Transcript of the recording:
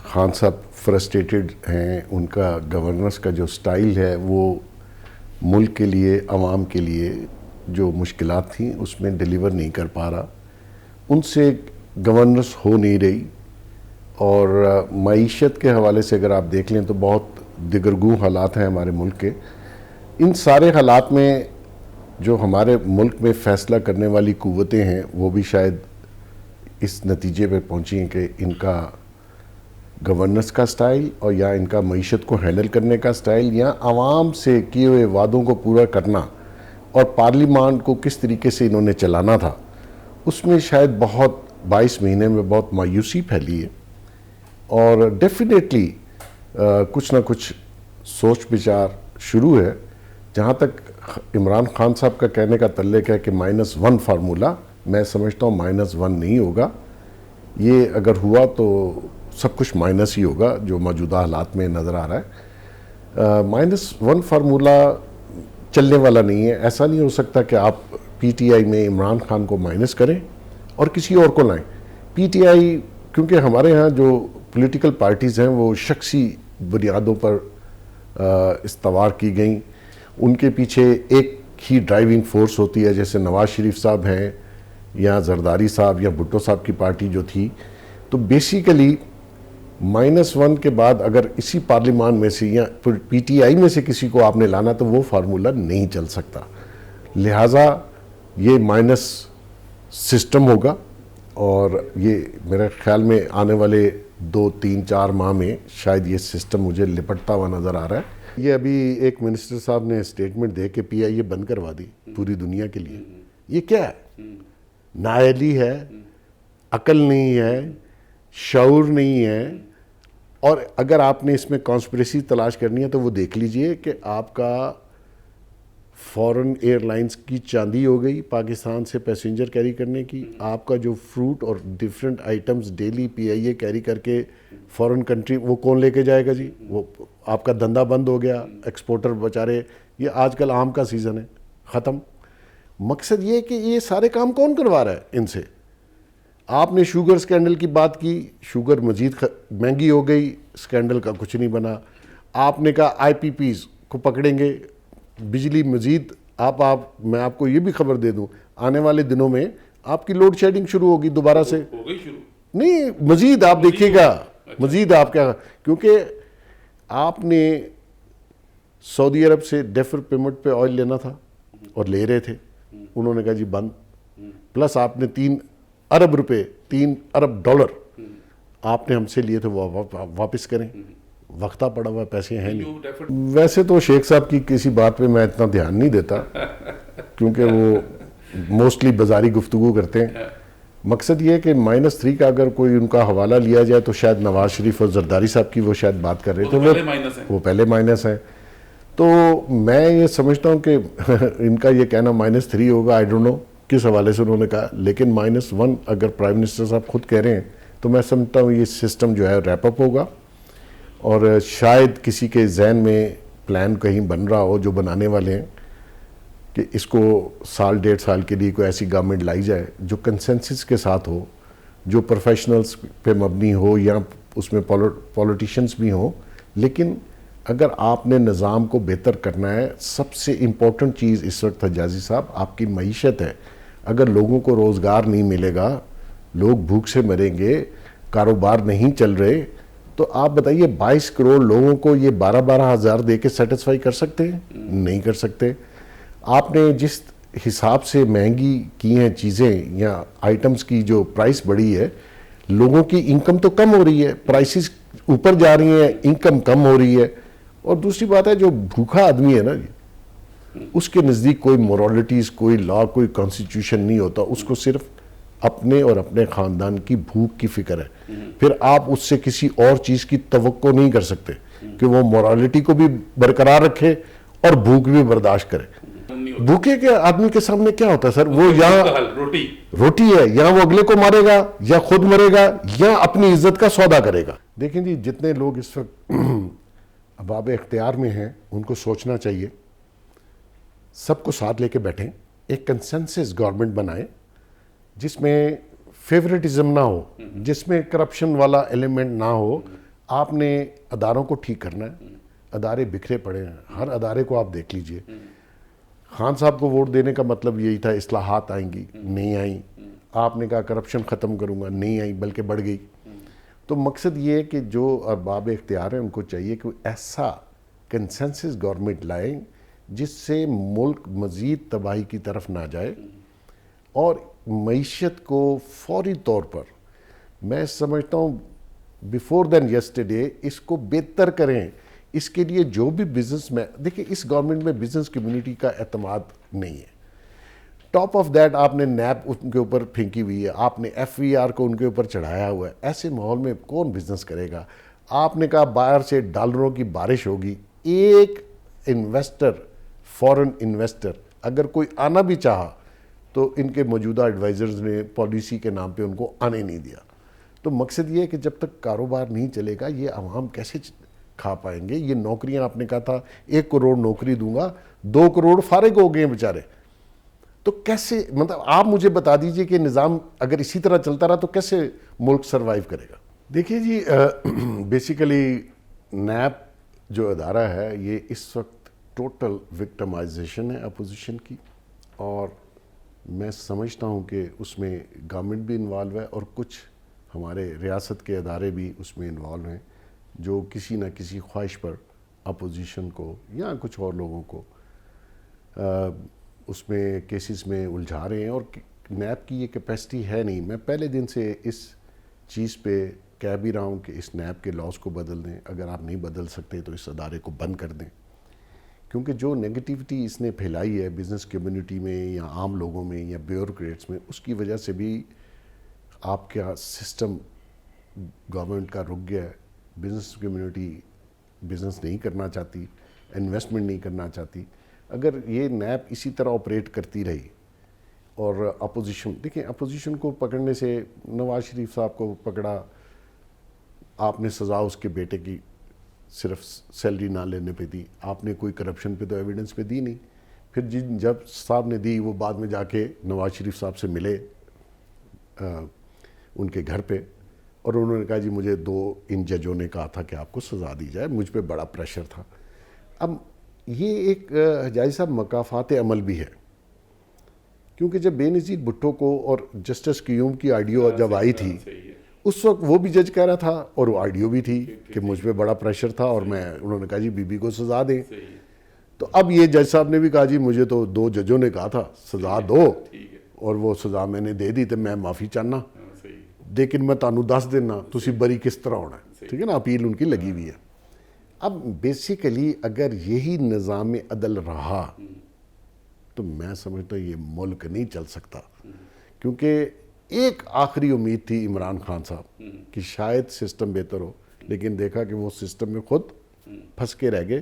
خان صاحب فرسٹریٹڈ ہیں. ان کا گورننس کا جو سٹائل ہے وہ ملک کے لیے, عوام کے لیے جو مشکلات تھیں اس میں ڈیلیور نہیں کر پا رہا. ان سے گورننس ہو نہیں رہی. اور معیشت کے حوالے سے اگر آپ دیکھ لیں تو بہت دگرگوں حالات ہیں ہمارے ملک کے. ان سارے حالات میں جو ہمارے ملک میں فیصلہ کرنے والی قوتیں ہیں وہ بھی شاید اس نتیجے پہ پہنچی ہیں کہ ان کا گورننس کا سٹائل اور یا ان کا معیشت کو ہینڈل کرنے کا سٹائل یا عوام سے کیے ہوئے وعدوں کو پورا کرنا اور پارلیمان کو کس طریقے سے انہوں نے چلانا تھا, اس میں شاید بہت 22 مہینے میں بہت مایوسی پھیلی ہے. اور ڈیفینیٹلی کچھ نہ کچھ سوچ بچار شروع ہے. جہاں تک عمران خان صاحب کا کہنے کا تعلق ہے کہ -1 فارمولہ, میں سمجھتا ہوں -1 نہیں ہوگا. یہ اگر ہوا تو سب کچھ مائنس ہی ہوگا جو موجودہ حالات میں نظر آ رہا ہے. -1 فارمولہ چلنے والا نہیں ہے. ایسا نہیں ہو سکتا کہ آپ پی ٹی آئی میں عمران خان کو مائنس کریں اور کسی اور کو لائیں. پی ٹی آئی, کیونکہ ہمارے ہاں جو پولیٹیکل پارٹیز ہیں وہ شخصی بنیادوں پر استوار کی گئیں. ان کے پیچھے ایک ہی ڈرائیونگ فورس ہوتی ہے, جیسے نواز شریف صاحب ہیں یا زرداری صاحب یا بھٹو صاحب کی پارٹی جو تھی. تو بیسیکلی -1 کے بعد اگر اسی پارلیمان میں سے یا پی ٹی آئی میں سے کسی کو آپ نے لانا تو وہ فارمولہ نہیں چل سکتا. لہٰذا یہ مائنس سسٹم ہوگا اور یہ میرے خیال میں آنے والے 2, 3, 4 ماہ میں شاید یہ سسٹم مجھے لپٹتا ہوا نظر آ رہا ہے. یہ ابھی ایک منسٹر صاحب نے اسٹیٹمنٹ دے کے پی آئی اے بند کروا دی پوری دنیا کے لیے. یہ کیا ہے؟ نااہلی ہے, عقل نہیں ہے, شعور نہیں ہے. اور اگر آپ نے اس میں کانسپریسی تلاش کرنی ہے تو وہ دیکھ لیجئے کہ آپ کا فورن ایئر لائنز کی چاندی ہو گئی پاکستان سے پیسنجر کیری کرنے کی. آپ کا جو فروٹ اور different items daily P I a carry کر کے فورن کنٹری, وہ کون لے کے جائے گا جی؟ وہ آپ کا دھندا بند ہو گیا. ایکسپورٹر بیچارے, یہ آج کل آم کا سیزن ہے, ختم. مقصد یہ ہے کہ یہ سارے کام کون کروا رہا ہے ان سے؟ آپ نے شوگر سکینڈل کی بات کی, شوگر مزید مہنگی ہو گئی, سکینڈل کا کچھ نہیں بنا. آپ نے کہا آئی پی پیز کو پکڑیں گے, بجلی مزید میں آپ کو یہ بھی خبر دے دوں, آنے والے دنوں میں آپ کی لوڈ شیڈنگ شروع ہوگی دوبارہ سے. نہیں, مزید آپ دیکھیے گا, مزید آپ کیا, کیونکہ آپ نے سعودی عرب سے ڈیفر پیمنٹ پہ آئل لینا تھا اور لے رہے تھے, انہوں نے کہا جی بند. پلس آپ نے 3 ارب روپے, 3 ارب ڈالر آپ نے ہم سے لیے تھے, وہ واپس کریں. وقتہ پڑا ہوا پیسے ہیں نہیں. ویسے تو شیخ صاحب کی کسی بات پہ میں اتنا دھیان نہیں دیتا کیونکہ وہ موسٹلی بازاری گفتگو کرتے ہیں. مقصد یہ ہے کہ -3 کا اگر کوئی ان کا حوالہ لیا جائے تو شاید نواز شریف اور زرداری صاحب کی وہ شاید بات کر رہے تھے, وہ پہلے مائنس ہیں. تو میں یہ سمجھتا ہوں کہ ان کا یہ کہنا -3 ہوگا, آئی ڈونٹ نو کس حوالے سے انہوں نے کہا, لیکن -1 اگر پرائم منسٹر صاحب خود کہہ رہے ہیں تو میں سمجھتا ہوں یہ سسٹم جو ہے ریپ اپ ہوگا. اور شاید کسی کے ذہن میں پلان کہیں بن رہا ہو, جو بنانے والے ہیں, کہ اس کو 1.5 سال کے لیے کوئی ایسی گورنمنٹ لائی جائے جو کنسنسس کے ساتھ ہو, جو پروفیشنلز پہ مبنی ہو یا اس میں پولیٹیشنز بھی ہوں. لیکن اگر آپ نے نظام کو بہتر کرنا ہے, سب سے امپورٹنٹ چیز اس وقت حجازی صاحب آپ کی معیشت ہے. اگر لوگوں کو روزگار نہیں ملے گا, لوگ بھوک سے مریں گے, کاروبار نہیں چل رہے, تو آپ بتائیے 22 کروڑ لوگوں کو یہ 12 ہزار دے کے سیٹسفائی کر سکتے ہیں؟ نہیں کر سکتے. آپ نے جس حساب سے مہنگی کی ہیں چیزیں یا آئٹمز کی جو پرائس بڑھی ہے, لوگوں کی انکم تو کم ہو رہی ہے, پرائسز اوپر جا رہی ہیں, انکم کم ہو رہی ہے. اور دوسری بات ہے جو بھوکا آدمی ہے نا جی, اس کے نزدیک کوئی مورالٹیز, کوئی لا, کوئی کانسٹیٹیوشن نہیں ہوتا. اس کو صرف اپنے اور اپنے خاندان کی بھوک کی فکر ہے. پھر آپ اس سے کسی اور چیز کی توقع نہیں کر سکتے کہ وہ مورالٹی کو بھی برقرار رکھے اور بھوک بھی برداشت کرے. بھوکے کے آدمی کے سامنے کیا ہوتا ہے سر؟ وہ یا روٹی ہے, یا وہ اگلے کو مارے گا, یا خود مرے گا, یا اپنی عزت کا سودا کرے گا. دیکھیں جی, جتنے لوگ اس وقت اباب اختیار میں ہیں ان کو سوچنا چاہیے, سب کو ساتھ لے کے بیٹھیں, ایک کنسنسس گورنمنٹ بنائیں جس میں فیوریٹزم نہ ہو, جس میں کرپشن والا ایلیمنٹ نہ ہو, آپ نے اداروں کو ٹھیک کرنا ہے. ادارے بکھرے پڑے ہیں, ہر ادارے کو آپ دیکھ لیجئے. خان صاحب کو ووٹ دینے کا مطلب یہی تھا اصلاحات آئیں گی, نہیں آئیں. آپ نے کہا کرپشن ختم کروں گا, نہیں آئی بلکہ بڑھ گئی. تو مقصد یہ ہے کہ جو ارباب اختیار ہیں ان کو چاہیے کہ ایسا کنسنسس گورنمنٹ لائیں جس سے ملک مزید تباہی کی طرف نہ جائے, اور معیشت کو فوری طور پر میں سمجھتا ہوں بیفور دین یسٹرڈے اس کو بہتر کریں. اس کے لیے جو بھی بزنس میں دیکھیں, اس گورنمنٹ میں بزنس کمیونٹی کا اعتماد نہیں ہے. ٹاپ آف دیٹ آپ نے نیب ان کے اوپر پھینکی ہوئی ہے, آپ نے ایف وی آر کو ان کے اوپر چڑھایا ہوا ہے. ایسے ماحول میں کون بزنس کرے گا؟ آپ نے کہا باہر سے ڈالروں کی بارش ہوگی. ایک انویسٹر, فورن انویسٹر اگر کوئی آنا بھی چاہا تو ان کے موجودہ ایڈوائزرز نے پالیسی کے نام پہ ان کو آنے نہیں دیا. تو مقصد یہ ہے کہ جب تک کاروبار نہیں چلے گا یہ عوام کیسے کھا پائیں گے؟ یہ نوکریاں آپ نے کہا تھا 1 کروڑ نوکری دوں گا, 2 کروڑ فارغ ہو گئے ہیں بیچارے. تو کیسے, مطلب آپ مجھے بتا دیجئے کہ نظام اگر اسی طرح چلتا رہا تو کیسے ملک سروائیو کرے گا؟ دیکھیے جی, بیسیکلی نیب جو ادارہ ہے یہ اس وقت ٹوٹل وکٹمائزیشن ہے اپوزیشن کی, اور میں سمجھتا ہوں کہ اس میں گورنمنٹ بھی انوالو ہے اور کچھ ہمارے ریاست کے ادارے بھی اس میں انوالو ہیں جو کسی نہ کسی خواہش پر اپوزیشن کو یا کچھ اور لوگوں کو اس میں کیسز میں الجھا رہے ہیں. اور نیب کی یہ کیپیسٹی ہے نہیں. میں پہلے دن سے اس چیز پہ کہہ بھی رہا ہوں کہ اس نیب کے لاز کو بدل دیں. اگر آپ نہیں بدل سکتے تو اس ادارے کو بند کر دیں, کیونکہ جو نیگیٹیوٹی اس نے پھیلائی ہے بزنس کمیونٹی میں یا عام لوگوں میں یا بیوروکریٹس میں, اس کی وجہ سے بھی آپ کا سسٹم گورنمنٹ کا رک گیا ہے. بزنس کمیونٹی بزنس نہیں کرنا چاہتی, انویسٹمنٹ نہیں کرنا چاہتی. اگر یہ نیب اسی طرح آپریٹ کرتی رہی اور اپوزیشن, دیکھیں اپوزیشن کو پکڑنے سے, نواز شریف صاحب کو پکڑا, آپ نے سزا اس کے بیٹے کی صرف سیلری نہ لینے پہ دی, آپ نے کوئی کرپشن پہ تو ایویڈنس پہ دی نہیں. پھر جب صاحب نے دی وہ بعد میں جا کے نواز شریف صاحب سے ملے ان کے گھر پہ, اور انہوں نے کہا جی مجھے 2 ان ججوں نے کہا تھا کہ آپ کو سزا دی جائے, مجھ پہ بڑا پریشر تھا. اب یہ ایک حجاج صاحب مکافات عمل بھی ہے, کیونکہ جب بے نظیر بھٹو کو اور جسٹس قیوم کی آڈیو جب آئی تھی اس وقت وہ بھی جج کہہ رہا تھا اور وہ آڈیو بھی تھی کہ مجھ پہ بڑا پریشر تھا, اور انہوں نے کہا جی بی بی کو سزا دیں. تو اب یہ جج صاحب نے بھی کہا جی مجھے تو 2 ججوں نے کہا تھا سزا دو, اور وہ سزا میں نے دے دی تو میں معافی چاہنا, لیکن میں تانوں دس دینا تسی بری کس طرح ہونا ہے. ٹھیک ہے نا, اپیل ان کی لگی ہوئی ہے. اب بیسیکلی اگر یہی نظام عدل رہا تو میں سمجھتا ہوں یہ ملک نہیں چل سکتا, کیونکہ ایک آخری امید تھی عمران خان صاحب کہ شاید سسٹم بہتر ہو, لیکن دیکھا کہ وہ سسٹم میں خود پھنس کے رہ گئے.